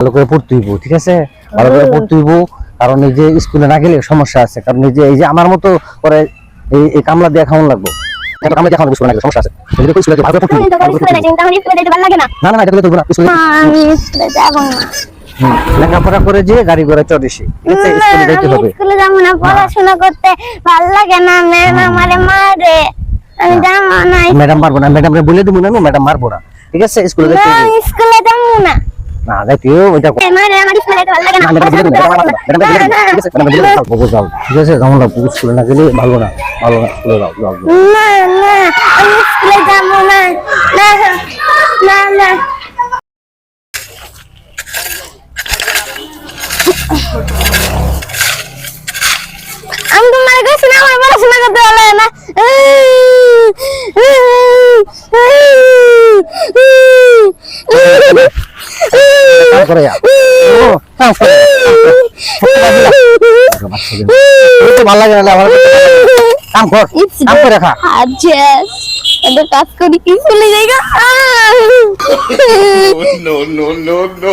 ভালো করে পড়তে হইব, ঠিক আছে? ভালো করে পড়তে হইব, কারণ এই যে স্কুলে না গেলে সমস্যা আছে। কারণ এই যে আমার মতো করে এই কামলা দিয়ে খাওয়ান লাগবো, কামলা দিয়ে খাওয়ানো স্কুলে না গেলে সমস্যা আছে। স্কুলে ভালো করে পড়তে হইব। না না, এটা তো না, স্কুলে আমি স্কুলে যাব না। লেখাপড়া করে যে গাড়ি ঘোড়া চড়েছি, ঠিক আছে? স্কুলে যাইতে হবে। স্কুলে যাব না, পড়াশোনা করতে ভালো লাগে না, ম্যাম আমারে মারে। আমি যাব না। ম্যাডাম মারবো না, ম্যাডামরে বলে দিব না, আমি ম্যাডাম মারবো না, ঠিক আছে? স্কুলে যাইতে হবে। স্কুলে যাব না। না যাইতেও ওইটা মারে আমার স্কুলে ভালো লাগে না। ঠিক আছে? যেমন স্কুলে না গেলে ভালো না, ভালো না, স্কুলে যাও যাও। না না, আমি স্কুলে যাব না। না না না। আমি তোমার কাছে না, আমার পড়াশোনা করতে ভালো লাগে না। কাম করে যা। কাম করে ভালো লাগে না, কাম কর, কাম করে খা। আচ্ছা, এটা কাজ করি কি চলে যাইগা। No, no, no, no.